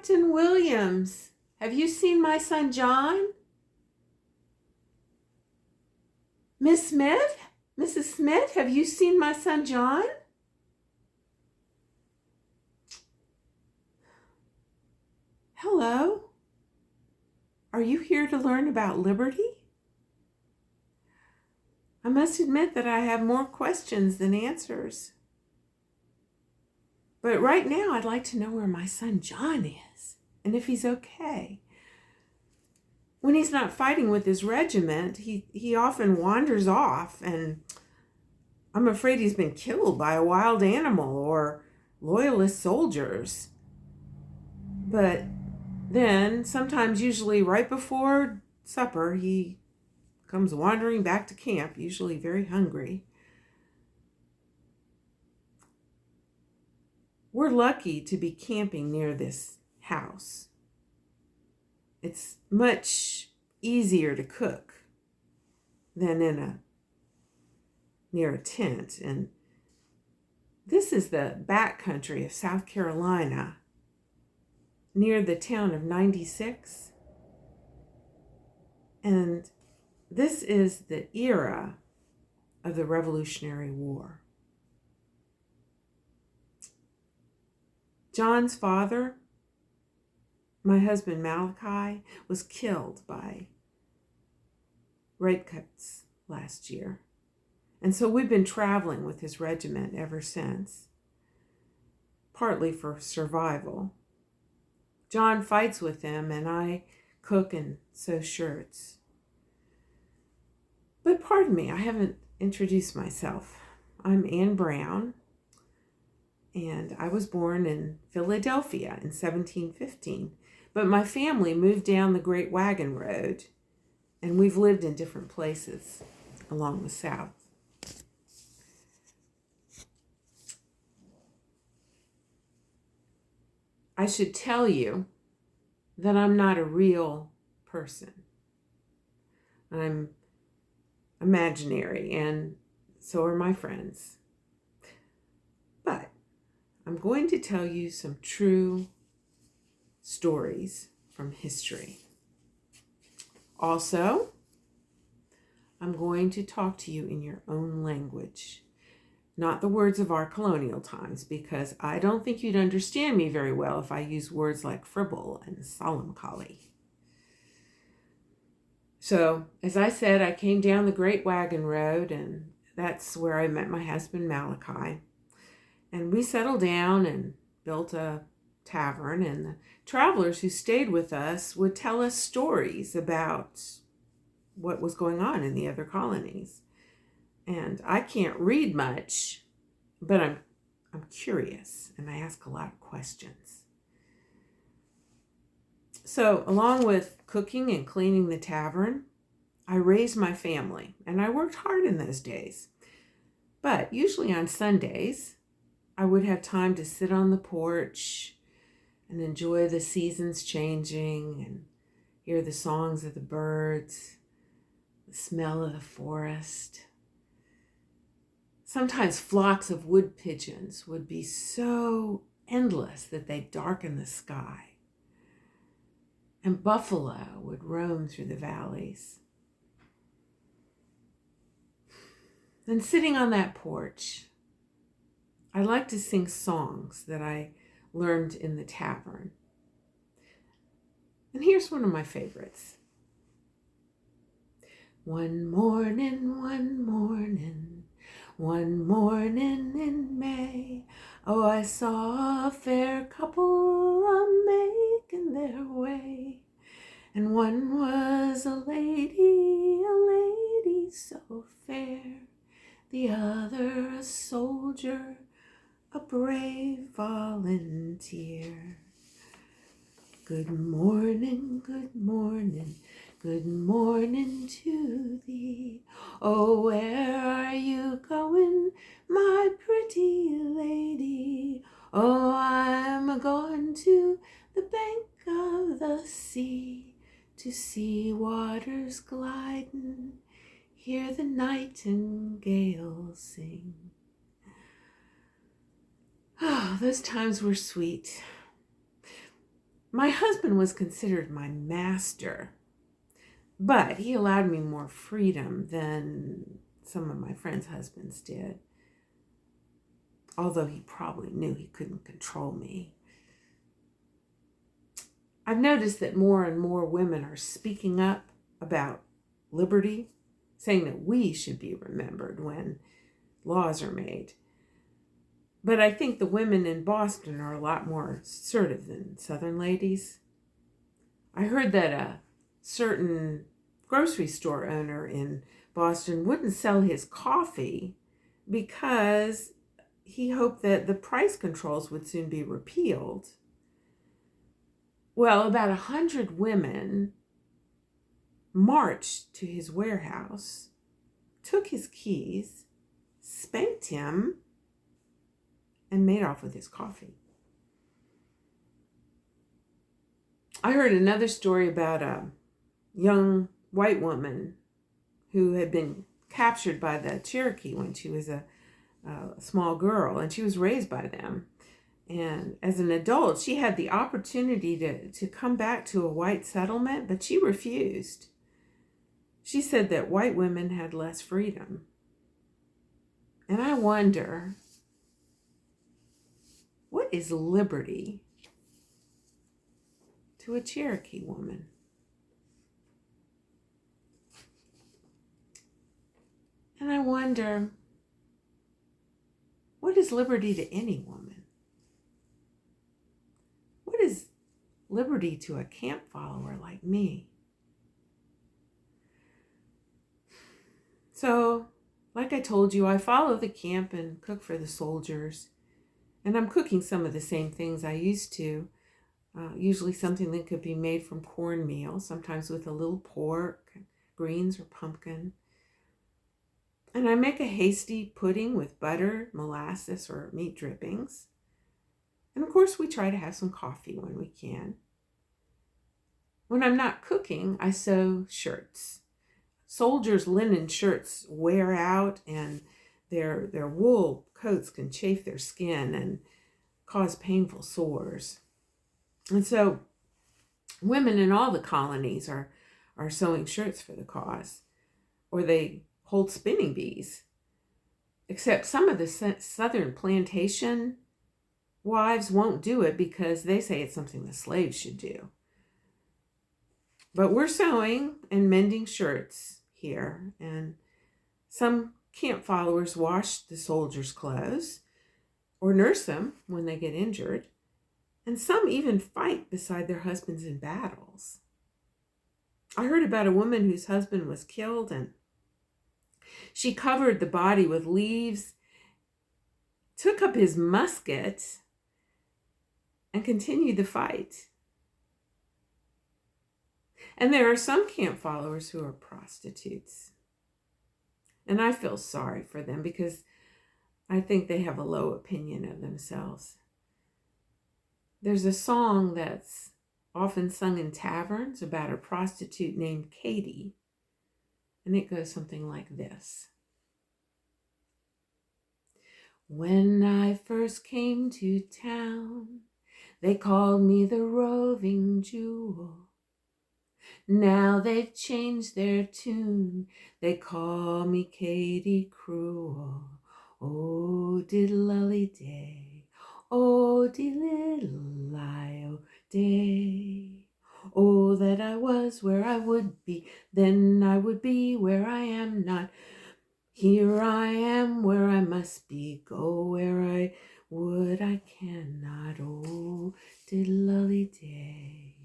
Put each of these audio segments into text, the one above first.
Captain Williams, have you seen my son John? Miss Smith? Mrs. Smith, have you seen my son John? Hello? Are you here to learn about liberty? I must admit that I have more questions than answers. But right now I'd like to know where my son John is and if he's okay. When he's not fighting with his regiment, he often wanders off, and I'm afraid he's been killed by a wild animal or loyalist soldiers. But then, sometimes, usually right before supper, he comes wandering back to camp, usually very hungry. We're lucky to be camping near this house. It's much easier to cook than near a tent. And this is the backcountry of South Carolina, near the town of 96. And this is the era of the Revolutionary War. John's father, my husband Malachi, was killed by redcoats last year. And so we've been traveling with his regiment ever since, partly for survival. John fights with them, and I cook and sew shirts. But pardon me, I haven't introduced myself. I'm Ann Brown, and I was born in Philadelphia in 1715. But my family moved down the Great Wagon Road, and we've lived in different places along the South. I should tell you that I'm not a real person. I'm imaginary, and so are my friends. But I'm going to tell you some true stories from history. Also, I'm going to talk to you in your own language, not the words of our colonial times, because I don't think you'd understand me very well if I use words like fribble and solemncholy. So, as I said, I came down the Great Wagon Road, and that's where I met my husband Malachi. And we settled down and built a tavern, and the travelers who stayed with us would tell us stories about what was going on in the other colonies. And I can't read much, but I'm curious, and I ask a lot of questions. So, along with cooking and cleaning the tavern, I raised my family, and I worked hard in those days. But usually on Sundays, I would have time to sit on the porch and enjoy the seasons changing and hear the songs of the birds, the smell of the forest. Sometimes flocks of wood pigeons would be so endless that they darken the sky. And buffalo would roam through the valleys. And sitting on that porch, I like to sing songs that I learned in the tavern. And here's one of my favorites. One morning, one morning in May, oh, I saw a fair couple a-making their way. And one was a lady so fair, the other a soldier, a brave volunteer. Good morning, good morning, good morning to thee. Oh, where are you going, my pretty lady? Oh, I'm going to the bank of the sea, to see waters gliding, hear the nightingale sing. Oh, those times were sweet. My husband was considered my master, but he allowed me more freedom than some of my friends' husbands did, although he probably knew he couldn't control me. I've noticed that more and more women are speaking up about liberty, saying that we should be remembered when laws are made. But I think the women in Boston are a lot more assertive than Southern ladies. I heard that a certain grocery store owner in Boston wouldn't sell his coffee because he hoped that the price controls would soon be repealed. Well, about 100 women marched to his warehouse, took his keys, spanked him, and made off with his coffee. I heard another story about a young white woman who had been captured by the Cherokee when she was a small girl, and she was raised by them. And as an adult, she had the opportunity to come back to a white settlement, but she refused. She said that white women had less freedom. And I wonder, what is liberty to a Cherokee woman? And I wonder, what is liberty to any woman? What is liberty to a camp follower like me? So, like I told you, I follow the camp and cook for the soldiers. And I'm cooking some of the same things I used to. Usually something that could be made from cornmeal, sometimes with a little pork, greens, or pumpkin. And I make a hasty pudding with butter, molasses, or meat drippings. And of course, we try to have some coffee when we can. When I'm not cooking, I sew shirts. Soldiers' linen shirts wear out, and their wool coats can chafe their skin and cause painful sores. And so women in all the colonies are sewing shirts for the cause, or they hold spinning bees. Except some of the southern plantation wives won't do it because they say it's something the slaves should do. But we're sewing and mending shirts here, and some camp followers wash the soldiers' clothes or nurse them when they get injured, and some even fight beside their husbands in battles. I heard about a woman whose husband was killed, and she covered the body with leaves, took up his musket, and continued the fight. And there are some camp followers who are prostitutes. And I feel sorry for them because I think they have a low opinion of themselves. There's a song that's often sung in taverns about a prostitute named Katie. And it goes something like this. When I first came to town, they called me the roving jewel. Now they've changed their tune. They call me Katie Cruel. Oh, diddle-lully day. Oh, diddle-lie-o day. Oh, that I was where I would be. Then I would be where I am not. Here I am where I must be. Go where I would, I cannot. Oh, diddle-lully day.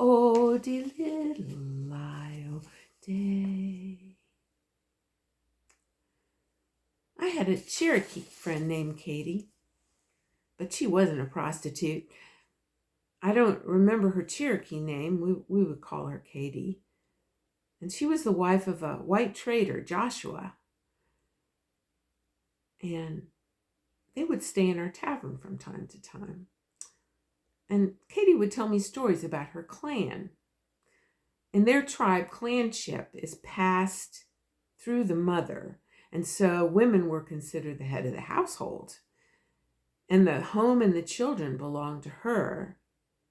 Oh, diddle-lie-o day. I had a Cherokee friend named Katie, but she wasn't a prostitute. I don't remember her Cherokee name. We would call her Katie. And she was the wife of a white trader, Joshua. And they would stay in our tavern from time to time. And Katie would tell me stories about her clan. In their tribe, clanship is passed through the mother. And so women were considered the head of the household. And the home and the children belonged to her.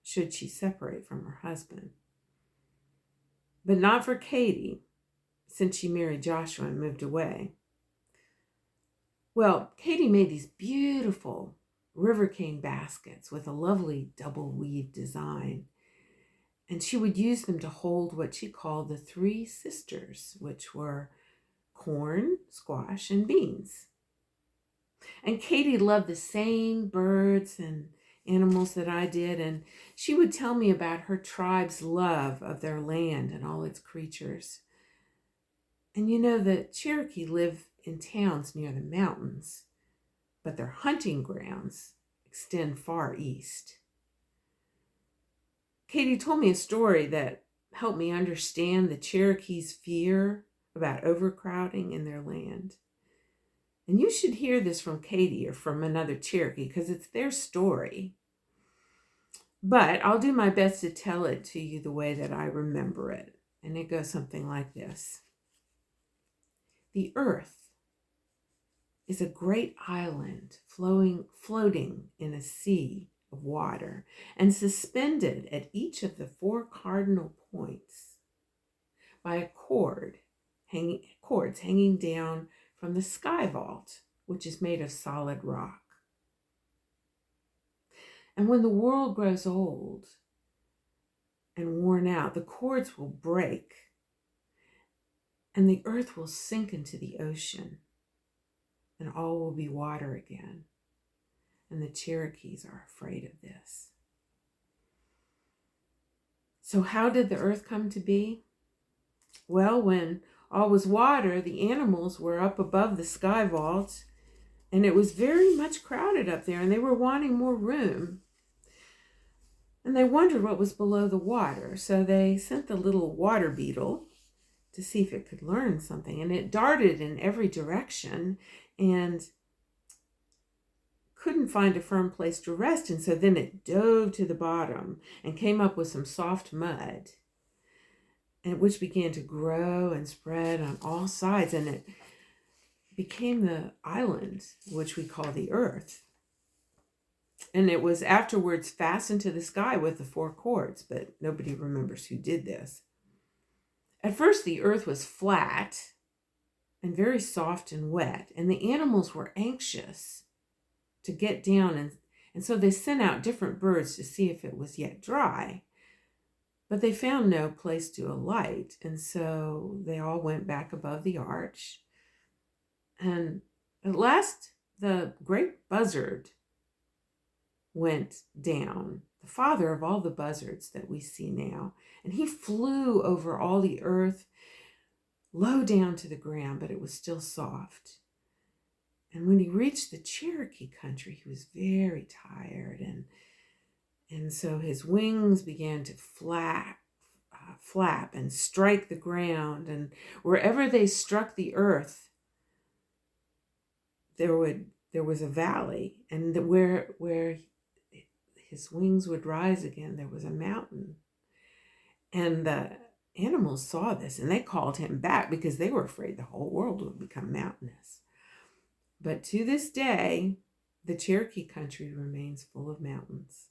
should she separate from her husband. But not for Katie, since she married Joshua and moved away. Well, Katie made these beautiful river cane baskets with a lovely double weave design. And she would use them to hold what she called the three sisters, which were corn, squash, and beans. And Katie loved the same birds and animals that I did, and she would tell me about her tribe's love of their land and all its creatures. And you know, the Cherokee live in towns near the mountains, but their hunting grounds extend far east. Katie told me a story that helped me understand the Cherokees' fear about overcrowding in their land. And you should hear this from Katie or from another Cherokee because it's their story. But I'll do my best to tell it to you the way that I remember it. And it goes something like this. The earth is a great island floating in a sea of water and suspended at each of the four cardinal points by a cords hanging down from the sky vault, which is made of solid rock. And when the world grows old and worn out, the cords will break and the earth will sink into the ocean and all will be water again. And the Cherokees are afraid of this. So how did the earth come to be? Well, when all was water, the animals were up above the sky vault, and it was very much crowded up there, and they were wanting more room. And they wondered what was below the water, so they sent the little water beetle to see if it could learn something. And it darted in every direction and couldn't find a firm place to rest, and so then it dove to the bottom and came up with some soft mud, and which began to grow and spread on all sides, and it became the island, which we call the earth. And it was afterwards fastened to the sky with the four cords, but nobody remembers who did this. At first, the earth was flat and very soft and wet, and the animals were anxious to get down, and so they sent out different birds to see if it was yet dry. But they found no place to alight, and so they all went back above the arch. And at last, the great buzzard went down, the father of all the buzzards that we see now. And he flew over all the earth, low down to the ground, but it was still soft. And when he reached the Cherokee country, he was very tired, and so his wings began to flap and strike the ground, and wherever they struck the earth, there was a valley, and where his wings would rise again, there was a mountain. And the animals saw this, and they called him back because they were afraid the whole world would become mountainous. But to this day, the Cherokee country remains full of mountains.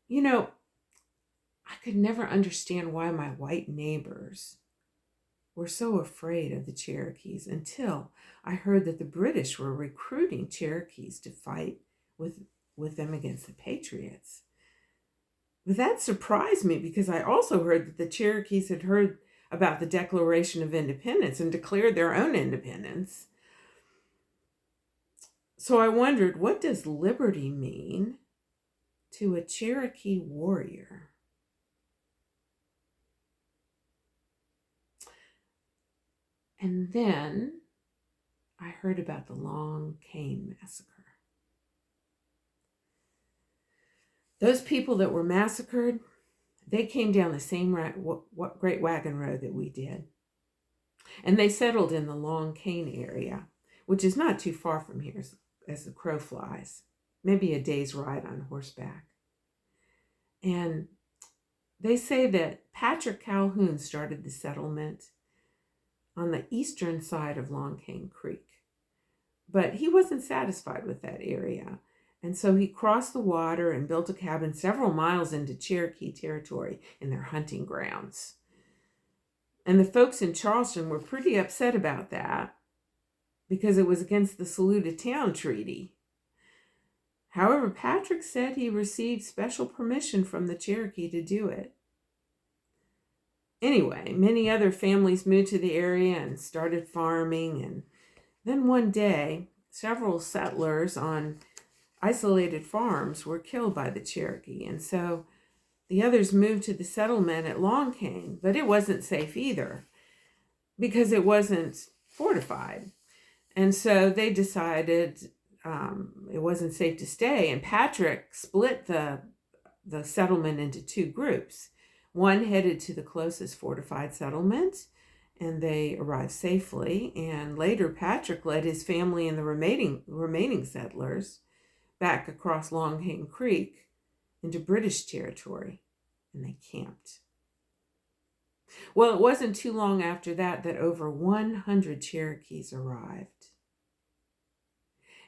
You know, I could never understand why my white neighbors were so afraid of the Cherokees until I heard that the British were recruiting Cherokees to fight with them against the Patriots. But that surprised me because I also heard that the Cherokees had heard about the Declaration of Independence and declared their own independence. So I wondered, what does liberty mean to a Cherokee warrior? And then I heard about the Long Cane Massacre. Those people that were massacred, they came down the same Great Wagon Road that we did. And they settled in the Long Cane area, which is not too far from here as the crow flies. Maybe a day's ride on horseback. And they say that Patrick Calhoun started the settlement on the eastern side of Long Cane Creek. But he wasn't satisfied with that area. And so he crossed the water and built a cabin several miles into Cherokee territory in their hunting grounds. And the folks in Charleston were pretty upset about that because it was against the Saluda Town Treaty. However, Patrick said he received special permission from the Cherokee to do it. Anyway, many other families moved to the area and started farming. And then one day, several settlers on isolated farms were killed by the Cherokee. And so the others moved to the settlement at Long Cane, but it wasn't safe either because it wasn't fortified. And so they decided it wasn't safe to stay. And Patrick split the settlement into two groups. One headed to the closest fortified settlement, and they arrived safely. And later, Patrick led his family and the remaining settlers back across Long Cane Creek into British territory, and they camped. Well, it wasn't too long after that that over 100 Cherokees arrived.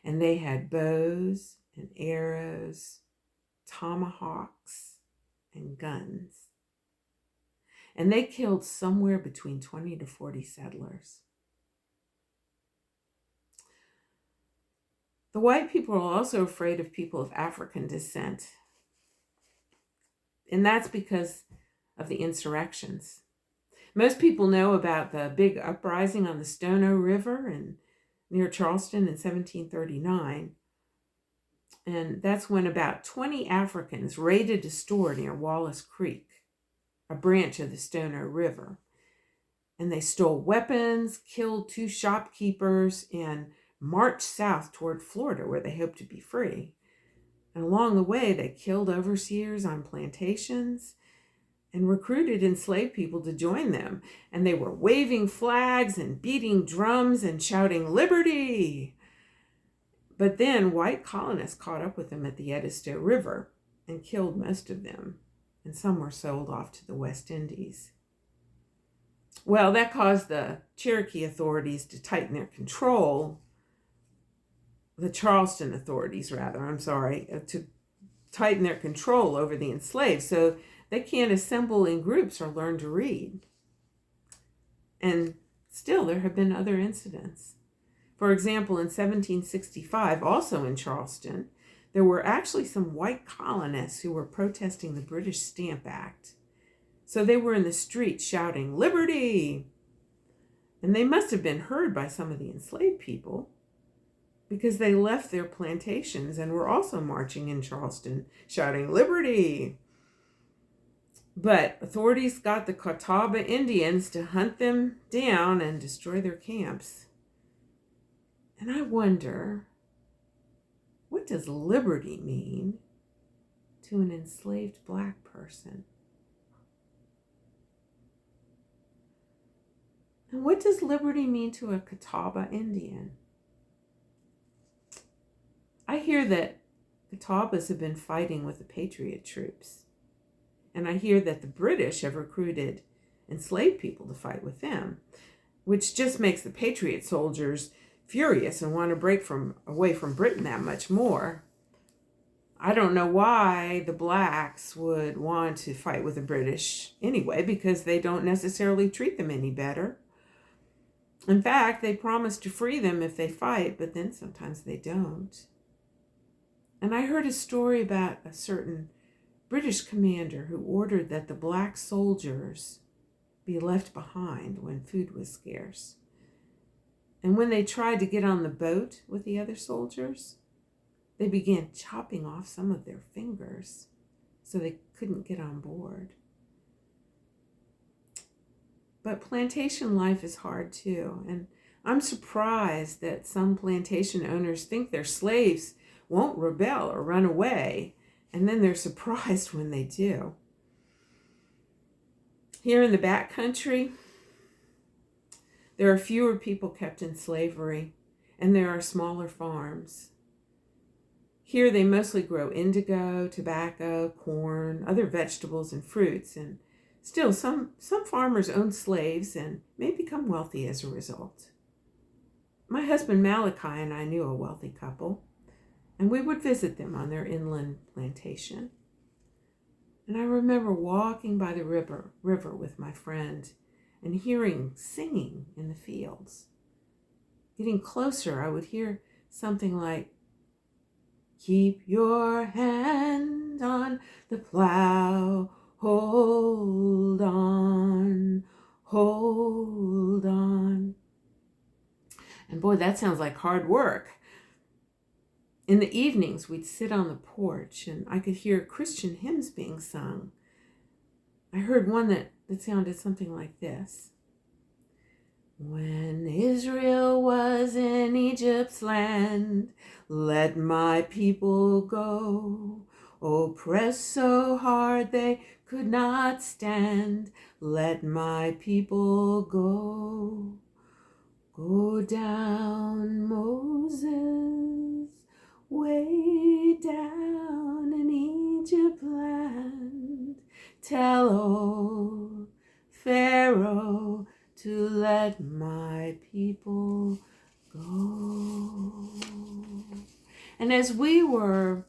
And they had bows and arrows, tomahawks, and guns. And they killed somewhere between 20 to 40 settlers. The white people are also afraid of people of African descent. And that's because of the insurrections. Most people know about the big uprising on the Stono River near Charleston in 1739. And that's when about 20 Africans raided a store near Wallace Creek, a branch of the Stono River. And they stole weapons, killed 2 shopkeepers, and marched south toward Florida, where they hoped to be free. And along the way, they killed overseers on plantations and recruited enslaved people to join them. And they were waving flags and beating drums and shouting, "Liberty!" But then white colonists caught up with them at the Edisto River and killed most of them. And some were sold off to the West Indies. Well, that caused the Cherokee authorities to tighten their control. The Charleston authorities, to tighten their control over the enslaved, so they can't assemble in groups or learn to read. And still, there have been other incidents. For example, in 1765, also in Charleston, there were actually some white colonists who were protesting the British Stamp Act. So they were in the streets shouting, "Liberty!" And they must have been heard by some of the enslaved people, because they left their plantations and were also marching in Charleston, shouting, "Liberty!" But authorities got the Catawba Indians to hunt them down and destroy their camps. And I wonder, what does liberty mean to an enslaved Black person? And what does liberty mean to a Catawba Indian? I hear that Catawbas have been fighting with the Patriot troops. And I hear that the British have recruited enslaved people to fight with them, which just makes the Patriot soldiers furious and want to break away from Britain that much more. I don't know why the Blacks would want to fight with the British anyway, because they don't necessarily treat them any better. In fact, they promise to free them if they fight, but then sometimes they don't. And I heard a story about a certain British commander who ordered that the Black soldiers be left behind when food was scarce. And when they tried to get on the boat with the other soldiers, they began chopping off some of their fingers so they couldn't get on board. But plantation life is hard too. And I'm surprised that some plantation owners think their slaves won't rebel or run away, and then they're surprised when they do. Here in the backcountry, there are fewer people kept in slavery, and there are smaller farms. Here they mostly grow indigo, tobacco, corn, other vegetables, and fruits, and still some farmers own slaves and may become wealthy as a result. My husband Malachi and I knew a wealthy couple, and we would visit them on their inland plantation. And I remember walking by the river with my friend and hearing singing in the fields. Getting closer, I would hear something like, "Keep your hand on the plow, hold on, hold on." And boy, that sounds like hard work. In the evenings, we'd sit on the porch and I could hear Christian hymns being sung. I heard one that sounded something like this. When Israel was in Egypt's land, let my people go. Oppressed so hard they could not stand, let my people go. Go down, Moses, way down in Egypt land. Tell old Pharaoh to let my people go. And as we were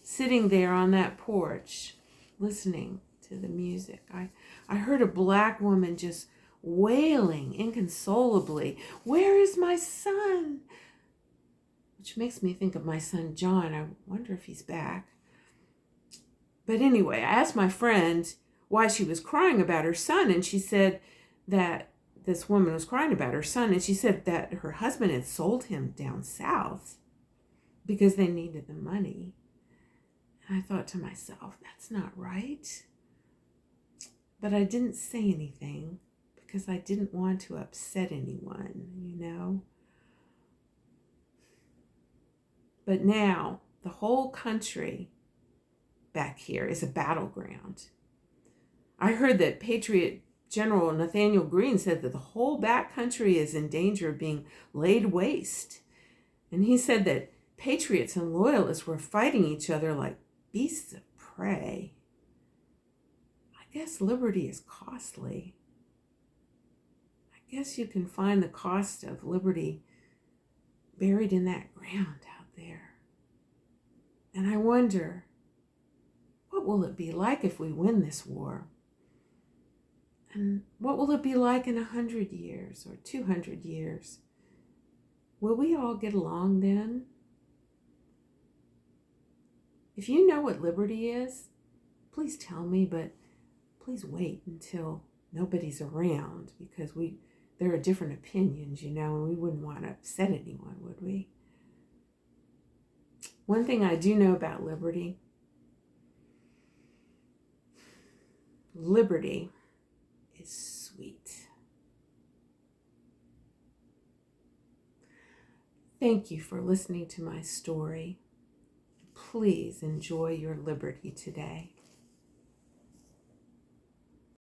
sitting there on that porch, listening to the music, I heard a black woman just wailing inconsolably, "Where is my son?" Which makes me think of my son John. I wonder if he's back. But anyway, I asked my friend why she was crying about her son, and she said that this woman was crying about her son, and she said that her husband had sold him down south because they needed the money. And I thought to myself, that's not right. But I didn't say anything because I didn't want to upset anyone. But now the whole country back here is a battleground. I heard that Patriot General Nathaniel Greene said that the whole backcountry is in danger of being laid waste. And he said that patriots and loyalists were fighting each other like beasts of prey. I guess liberty is costly. I guess you can find the cost of liberty buried in that ground out there. And I wonder, what will it be like if we win this war? And what will it be like in 100 years or 200 years? Will we all get along then? If you know what liberty is, please tell me, but please wait until nobody's around, because there are different opinions, and we wouldn't want to upset anyone, would we? One thing I do know about liberty is sweet. Thank you for listening to my story. Please enjoy your liberty today.